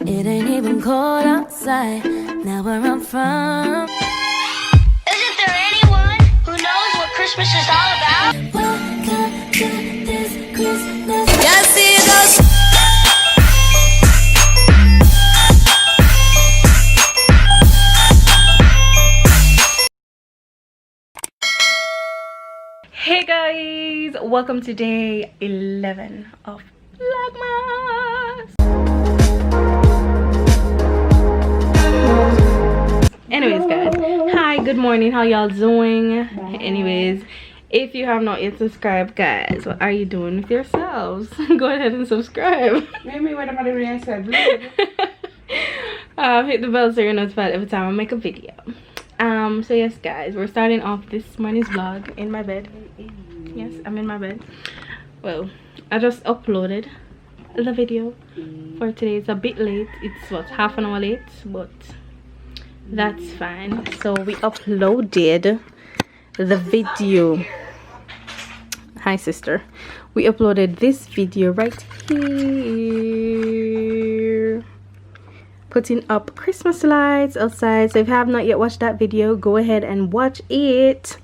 It ain't even cold outside, now where I'm from. Isn't there anyone who knows what Christmas is all about? Welcome to this Christmas. Yes, see those. Hey guys, welcome to day 11 of Vlogmas. Anyways guys, hi, good morning, how y'all doing? Anyways, if you have not yet subscribed, guys, what are you doing with yourselves? Go ahead and subscribe. Maybe what about the said hit the bell so you're notified every time I make a video. So yes guys, we're starting off this morning's vlog in my bed. Yes, I'm in my bed. Well, I just uploaded the video for today. It's a bit late, it's what, half an hour late, but that's fine. So we uploaded the video. Hi sister. We uploaded this video right here, putting up Christmas lights outside. So if you have not yet watched that video, go ahead and watch it.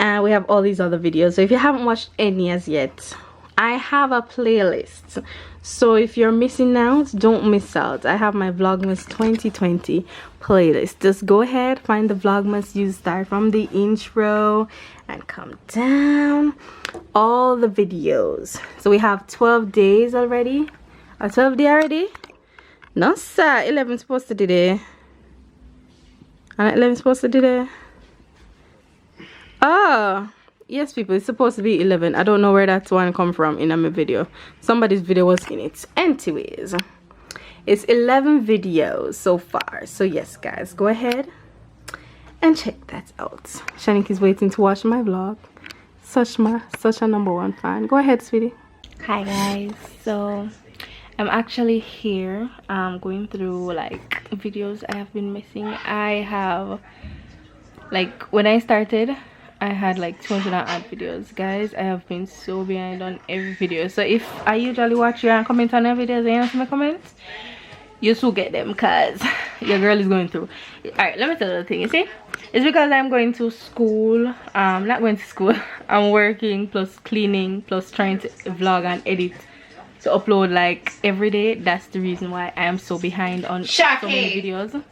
And we have all these other videos, so if you haven't watched any as yet, I have a playlist. So if you're missing out, don't miss out. I have my Vlogmas 2020 playlist. Just go ahead, find the Vlogmas. You start from the intro and come down, all the videos. So we have 12 days already. A 12 day already? No sir, 11 supposed to do there. And 11 supposed to do there. Oh yes people, it's supposed to be 11. I don't know where that one come from in my video. Somebody's video was in it. Anyways, it's 11 videos so far. So yes guys, go ahead and check that out. Shanik is waiting to watch my vlog. Such a #1 fan. Go ahead sweetie. Hi guys, so I'm actually here going through like videos I have been missing. I have, like, when I started I had like 200 odd videos. Guys, I have been so behind on every video. So if I usually watch you and comment on every video and you answer my comments, you still get them because your girl is going through. Alright, let me tell you the thing. You see, it's because I'm going to school. Not going to school. I'm working plus cleaning plus trying to vlog and edit to upload like every day. That's the reason why I am so behind on so many videos.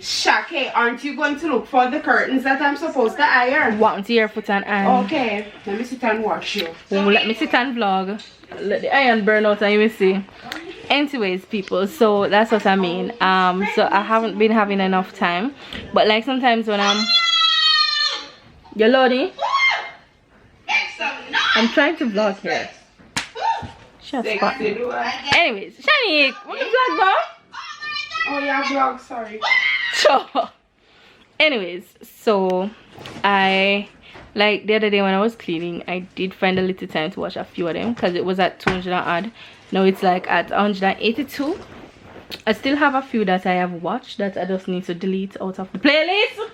Shakay, aren't you going to look for the curtains that I'm supposed to iron? Want to your foot and iron. Okay, let me sit and watch you. Let me sit and vlog. Let the iron burn out and you will see. Anyways people, so that's what I mean. So I haven't been having enough time, but like sometimes when you're loading, I'm trying to vlog here. Shut up. Anyways, Shani, what the vlog about? Oh yeah, vlog, sorry. So anyways, so I, like the other day when I was cleaning, I did find a little time to watch a few of them because it was at 200 odd. Now it's like at 182. I still have a few that I have watched that I just need to delete out of the playlist.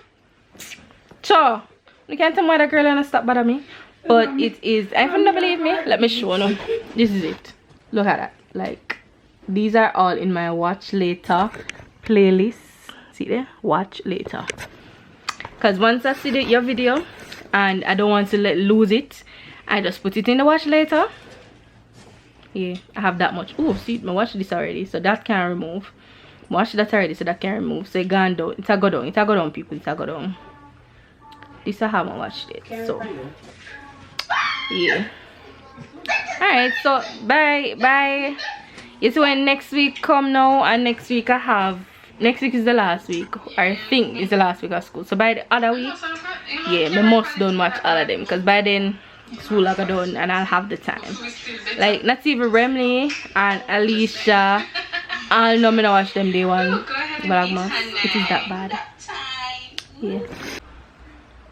So you can't tell me that girl and stop bothering me, but it is, if you don't believe me, let me show you. This is it. Look at that. Like, these are all in my watch later playlist. See there, watch later, because once I see your video and I don't want to lose it, I just put it in the watch later. Yeah, I have that much. Oh, see, I watched this already, so that can remove. Watch that already, so that can remove. So it gone down. It's a go down. It's a go down, people. It's a go down. This I haven't watched it, so yeah. Alright, so bye. You see when next week come now, and next week I have, next week is the last week, I think it's the last week of school. So by the other week, yeah, I must don't watch all of them, because by then school will go done and I'll have the time. Like not even Remley and Alicia, I'll know me not watch them day one Vlogmas. It is that bad. Yeah.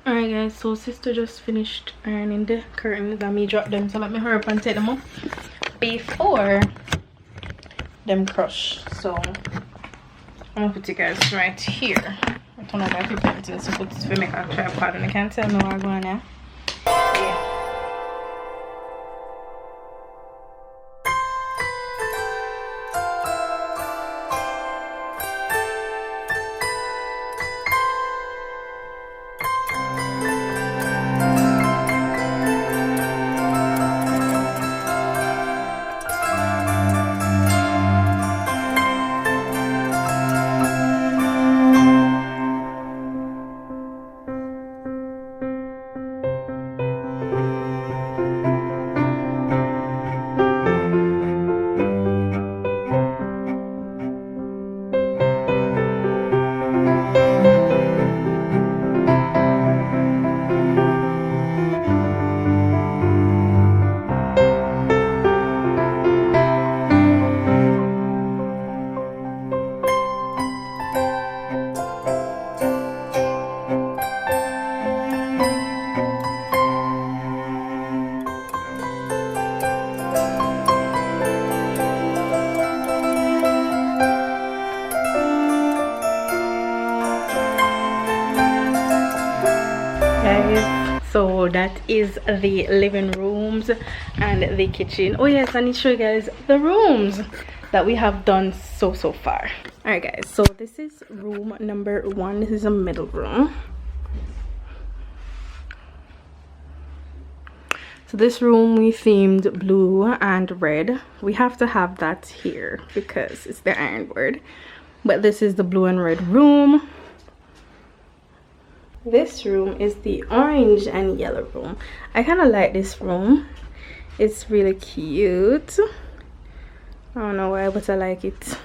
Alright guys, so sister just finished ironing the curtains and me drop them, so let me hurry up and take them up before them crush. So I'm gonna put you guys right here. I don't know if I can put it so put this for make a tripod and I can't tell me where I'm going now. Yeah. that is the living rooms and the kitchen. Oh yes, I need to show you guys the rooms that we have done so far. All right guys, so this is room number 1. This is a middle room. So this room we themed blue and red. We have to have that here because it's the iron board. But this is the blue and red room. This room is the orange and yellow room. I kind of like this room. It's really cute. I don't know why, but I like it.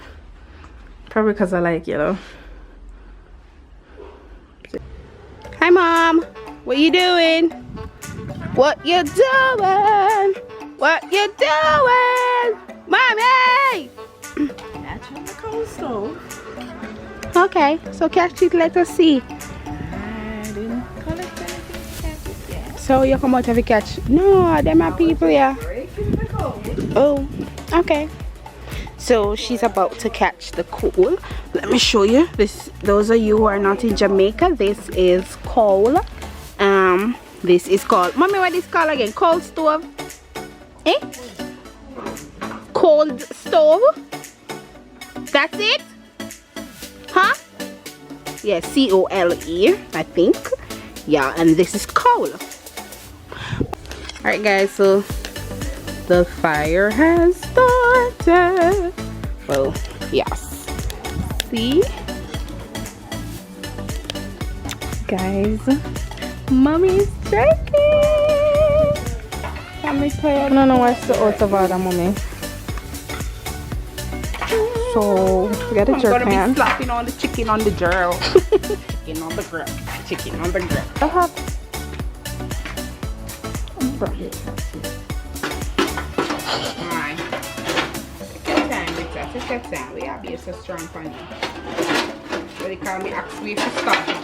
Probably because I like yellow. Hi Mom, what you doing? What you doing? What you doing? Mommy! That's on the cold stove. Okay, so catch it, let us see. I didn't collect anything to catch it yet. So you come out of the catch? No, them are people, yeah. Breaking the code. Oh, okay. So she's about to catch the coal. Let me show you this. Those of you who are not in Jamaica, this is coal. This is called, mommy, what is called again? Cold stove? Eh? Cold stove? That's it? Huh? Yeah, C-O-L-E, I think. Yeah, and this is coal. Alright guys, so the fire has started. Well, yes. See? Guys, mommy's jerking. I'm tired. No, watch the out of order, mommy. So, we got a jerk I'm gonna pan. be slapping on the chicken on the grill. Chicken on the grill. Chicken on the grill. Alright. Take your time with that. Take your time. We have here so strong for you. What they call me actually to stop it.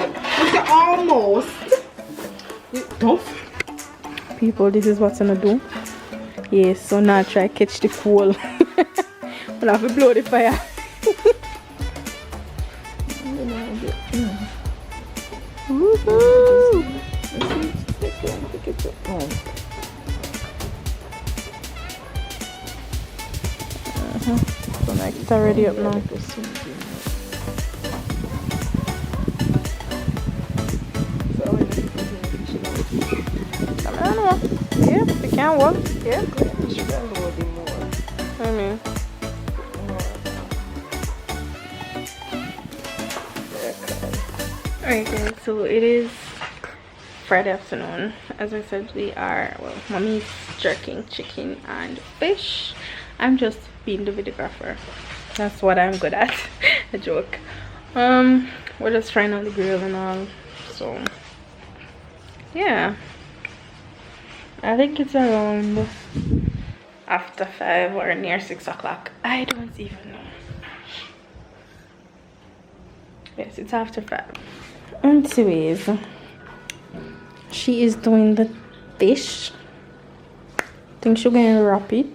It's almost. Don't. People, this is what's gonna do. Yes, so now try catch the coal. We'll have to blow the fire. Woohoo! So like it's already up now. I don't know. Yeah, it can work. Yeah. I mean. Alright guys, so it is Friday afternoon. As I said, we are, well, mommy's jerking chicken and fish. I'm just being the videographer. That's what I'm good at. A joke. We're just trying on the grill and all. So yeah, I think it's around after 5 or near 6 o'clock. I don't even know. Yes, it's after 5. Anyways, she is doing the fish. I think she's gonna wrap it.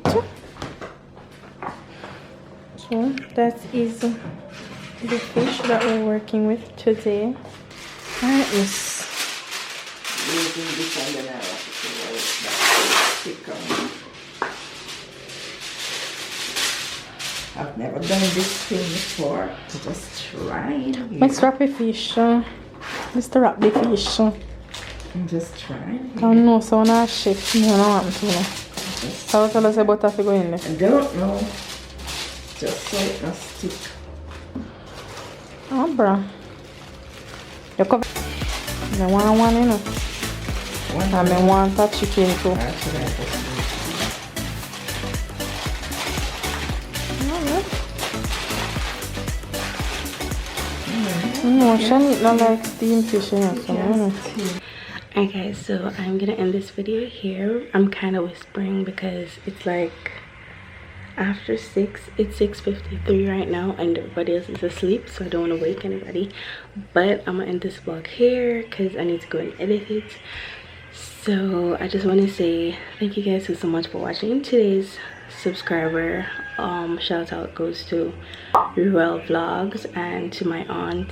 So that is the fish that we're working with today. That is I've never done this thing before. Just trying. let's wrap the fish. Let's wrap the fish. I'm just trying. I don't know, so now chef, you know what I'm doing. How tell us about that go in there? I don't know. Just so it not stick. Oh, bro. You cover. I want one, you know. I want that chicken too. No, Shani not like steamed fish, you know. Okay, so I'm gonna end this video here. I'm kind of whispering because it's like after 6. It's 6:53 right now and everybody else is asleep, so I don't want to wake anybody. But I'm gonna end this vlog here because I need to go and edit it. So I just want to say thank you guys so much for watching today's subscriber shout out goes to Ruel Vlogs and to my aunt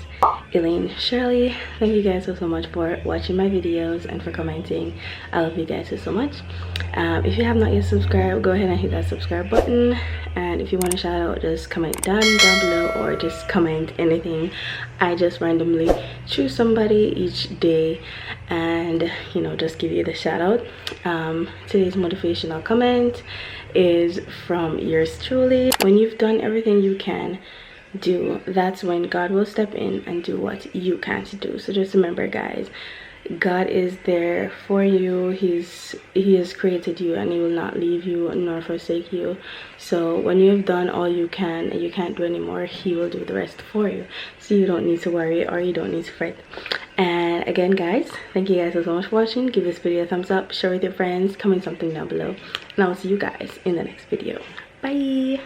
Elaine Shirley. Thank you guys so much for watching my videos and for commenting. I love you guys so much. If you have not yet subscribed, go ahead and hit that subscribe button, and if you want a shout out, just comment down below or just comment anything. I just randomly choose somebody each day and, you know, just give you the shout out. Today's motivational comment is from yours truly. When you've done everything you can do, that's when God will step in and do what you can't do. So just remember, guys, God is there for you. He has created you, and he will not leave you nor forsake you. So when you have done all you can and you can't do anymore, he will do the rest for you. So you don't need to worry or you don't need to fret. And again, guys, thank you guys so much for watching. Give this video a thumbs up, share with your friends, comment something down below, and I will see you guys in the next video. Bye.